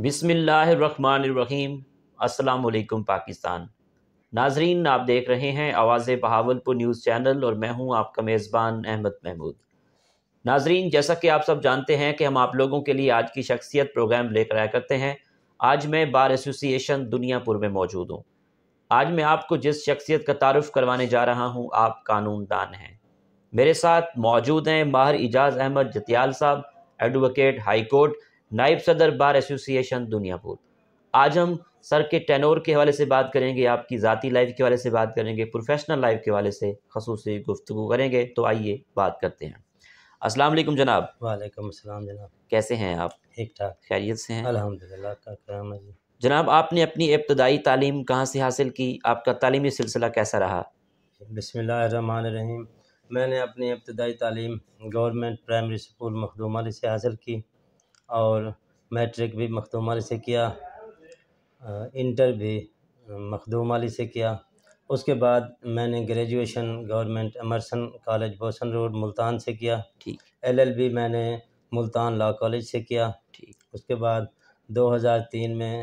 بسم اللہ الرحمن الرحیم۔ السلام علیکم پاکستان ناظرین، آپ دیکھ رہے ہیں آواز بہاولپور نیوز چینل اور میں ہوں آپ کا میزبان احمد محمود۔ ناظرین، جیسا کہ آپ سب جانتے ہیں کہ ہم آپ لوگوں کے لیے آج کی شخصیت پروگرام لے کر آیا کرتے ہیں۔ آج میں بار ایسوسی ایشن دنیا پور میں موجود ہوں۔ آج میں آپ کو جس شخصیت کا تعارف کروانے جا رہا ہوں، آپ قانون دان ہیں۔ میرے ساتھ موجود ہیں ماہر اعجاز احمد جتیال صاحب، ایڈوکیٹ ہائی کورٹ، نائب صدر بار ایسوسی ایشن دنیا پور۔ آج ہم سر کے ٹینور کے حوالے سے بات کریں گے، آپ کی ذاتی لائف کے حوالے سے بات کریں گے، پروفیشنل لائف کے حوالے سے خصوصی گفتگو کریں گے۔ تو آئیے بات کرتے ہیں۔ السلام علیکم جناب۔ وعلیکم السلام جناب۔ کیسے ہیں آپ؟ ٹھیک ٹھاک، خیریت سے ہیں؟ الحمدللہ کا کرم ہے جی۔ جناب، آپ نے اپنی ابتدائی تعلیم کہاں سے حاصل کی؟ آپ کا تعلیمی سلسلہ کیسا رہا؟ بسم اللہ الرحمن الرحیم۔ میں نے اپنی ابتدائی تعلیم گورنمنٹ پرائمری اسکول مخدوم علی سے حاصل کی اور میٹرک بھی مخدوم علی سے کیا، انٹر بھی مخدوم علی سے کیا۔ اس کے بعد میں نے graduation government Emerson college Bosan road Multan سے کیا۔ ٹھیک LLB میں نے ملتان لاء کالج سے کیا۔ ٹھیک۔ اس کے بعد 2003 میں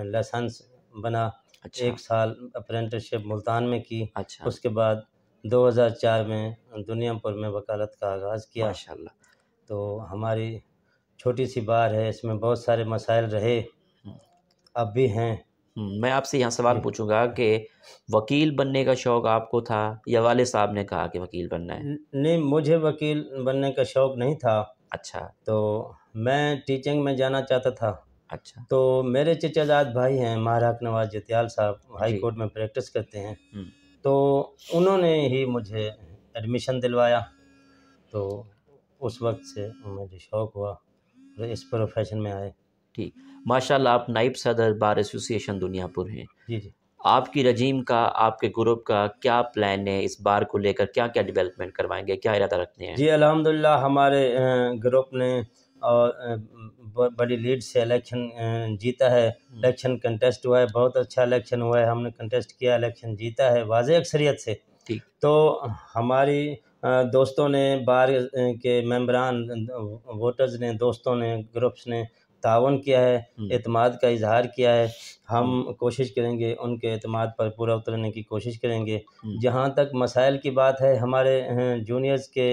لائسنس بنا، اچھا 1 سال اپرینٹسشپ ملتان میں کی۔ اچھا، اس کے بعد 2004 میں دنیا پور میں وکالت کا آغاز کیا۔ ماشاءاللہ۔ تو ہماری چھوٹی سی بار ہے، اس میں بہت سارے مسائل رہے، اب بھی ہیں۔ میں آپ سے یہاں سوال پوچھوں گا کہ وکیل بننے کا شوق آپ کو تھا یا والد صاحب نے کہا کہ وکیل بننا ہے؟ نہیں، مجھے وکیل بننے کا شوق نہیں تھا، اچھا تو میں ٹیچنگ میں جانا چاہتا تھا۔ اچھا۔ تو میرے چچا زاد بھائی ہیں ماہر حق نواز جتیال صاحب، ہائی جی۔ کورٹ میں پریکٹس کرتے ہیں، ہم، تو انہوں نے ہی مجھے ایڈمیشن دلوایا، تو اس وقت سے مجھے شوق ہوا اور اس پروفیشن میں آئے۔ ٹھیک۔ ماشاءاللہ، آپ نائب صدر بار ایسوسی ایشن دنیا پور ہیں۔ جی جی آپ کی رجیم کا، آپ کے گروپ کا کیا پلان ہے؟ اس بار کو لے کر کیا کیا ڈیولپمنٹ کروائیں گے، کیا ارادہ رکھتے ہیں؟ جی، الحمدللہ ہمارے گروپ نے اور بڑی لیڈ سے الیکشن جیتا ہے۔ الیکشن کنٹیسٹ ہوا ہے، بہت اچھا الیکشن ہوا ہے، ہم نے کنٹیسٹ کیا، الیکشن جیتا ہے واضح اکثریت سے۔ ٹھیک۔ تو ہماری دوستوں نے، بار کے ممبران، ووٹرز نے، دوستوں نے، گروپس نے تعاون کیا ہے، اعتماد کا اظہار کیا ہے۔ ہم کوشش کریں گے، ان کے اعتماد پر پورا اترنے کی کوشش کریں گے۔ جہاں تک مسائل کی بات ہے، ہمارے جونیئرز کے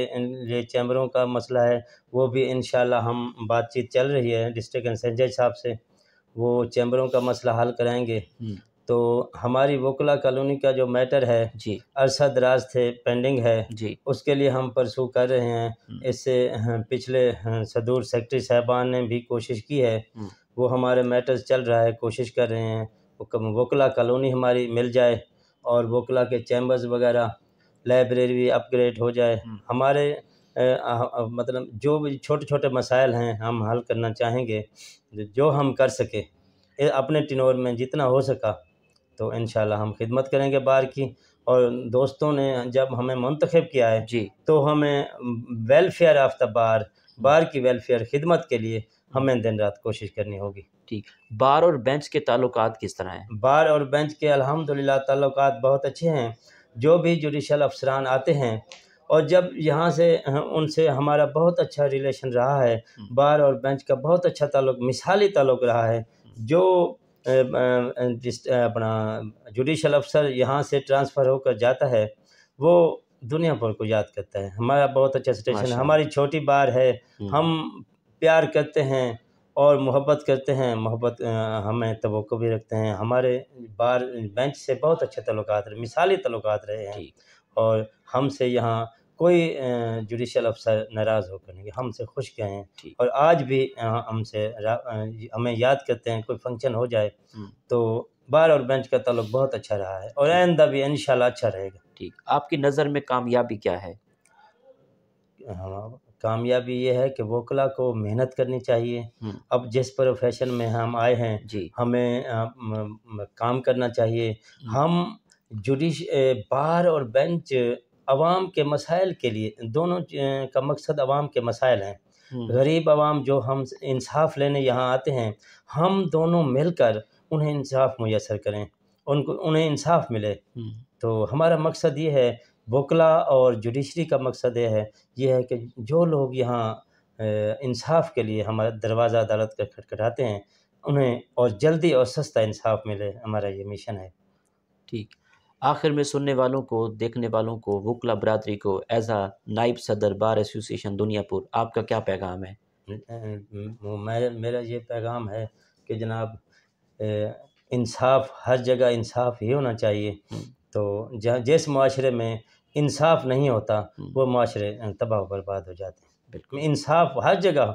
یہ چیمبروں کا مسئلہ ہے، وہ بھی انشاءاللہ ہم بات چیت چل رہی ہے ڈسٹرکٹ انسینجر صاحب سے، وہ چیمبروں کا مسئلہ حل کرائیں گے۔ تو ہماری وکلا کالونی کا جو میٹر ہے، جی عرصہ دراز سے پینڈنگ ہے، جی اس کے لیے ہم پرسو کر رہے ہیں۔ اس سے پچھلے صدور سیکرٹری صاحبان نے بھی کوشش کی ہے، وہ ہمارے میٹرز چل رہا ہے، کوشش کر رہے ہیں وکلا کالونی ہماری مل جائے اور وکلا کے چیمبرز وغیرہ، لائبریری بھی اپ گریڈ ہو جائے۔ ہمارے مطلب جو بھی چھوٹے چھوٹے مسائل ہیں ہم حل کرنا چاہیں گے، جو ہم کر سکے اپنے ٹینور میں جتنا ہو سکا، تو انشاءاللہ ہم خدمت کریں گے بار کی۔ اور دوستوں نے جب ہمیں منتخب کیا ہے، جی تو ہمیں ویلفیئر آف دا بار کی ویلفیئر خدمت کے لیے ہمیں دن رات کوشش کرنی ہوگی۔ ٹھیک۔ بار اور بینچ کے تعلقات کس طرح ہیں؟ بار اور بینچ کے الحمدللہ تعلقات بہت اچھے ہیں۔ جو بھی جوڈیشل افسران آتے ہیں، اور جب یہاں سے ان سے ہمارا بہت اچھا ریلیشن رہا ہے، بار اور بینچ کا بہت اچھا تعلق، مثالی تعلق رہا ہے۔ جو اپنا جوڈیشل افسر یہاں سے ٹرانسفر ہو کر جاتا ہے، وہ دنیا بھر کو یاد کرتا ہے۔ ہمارا بہت اچھا سٹیشن ہے، ہماری چھوٹی بار ہے، ہم پیار کرتے ہیں اور محبت کرتے ہیں، محبت ہمیں توقع بھی رکھتے ہیں۔ ہمارے بار بینچ سے بہت اچھے تعلقات رہے، مثالی تعلقات رہے ہیں، اور ہم سے یہاں کوئی جوڈیشل افسر ناراض ہو کر نہیں، ہم سے خوش گئے ہیں، اور آج بھی ہم سے ہمیں یاد کرتے ہیں۔ کوئی فنکشن ہو جائے تو بار اور بینچ کا تعلق بہت اچھا رہا ہے، اور آئندہ بھی انشاءاللہ اچھا رہے گا۔ ٹھیک۔ آپ کی نظر میں کامیابی کیا ہے؟ کامیابی یہ ہے کہ وکلا کو محنت کرنی چاہیے۔ اب جس پروفیشن میں ہم آئے ہیں، ہمیں کام کرنا چاہیے۔ ہم بار اور بینچ عوام کے مسائل کے لیے، دونوں کا مقصد عوام کے مسائل ہیں۔ غریب عوام جو ہم انصاف لینے یہاں آتے ہیں، ہم دونوں مل کر انہیں انصاف میسر کریں، انہیں انصاف ملے۔ تو ہمارا مقصد یہ ہے، وکلا اور جوڈیشری کا مقصد یہ ہے کہ جو لوگ یہاں انصاف کے لیے ہمارا دروازہ عدالت کا کھٹکھٹاتے ہیں، انہیں اور جلدی اور سستا انصاف ملے، ہمارا یہ مشن ہے۔ ٹھیک، آخر میں سننے والوں کو، دیکھنے والوں کو، وکلا برادری کو ایز اے نائب صدر بار ایسوسیشن دنیا پور آپ کا کیا پیغام ہے؟ میرا یہ پیغام ہے کہ جناب انصاف، ہر جگہ انصاف ہی ہونا چاہیے۔ تو جس معاشرے میں انصاف نہیں ہوتا وہ معاشرے تباہ و برباد ہو جاتے ہیں۔ انصاف ہر جگہ،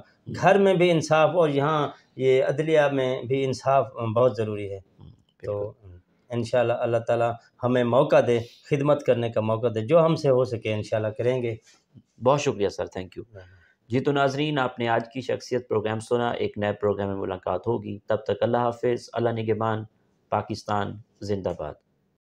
گھر میں بھی انصاف، اور یہاں یہ عدلیہ میں بھی انصاف بہت ضروری ہے۔ تو انشاءاللہ اللہ تعالیٰ ہمیں موقع دے، خدمت کرنے کا موقع دے، جو ہم سے ہو سکے انشاءاللہ کریں گے۔ بہت شکریہ سر، تھینک یو۔ جی تو ناظرین، آپ نے آج کی شخصیت پروگرام سنا، ایک نئے پروگرام میں ملاقات ہوگی، تب تک اللہ حافظ، اللہ نگہبان، پاکستان زندہ باد۔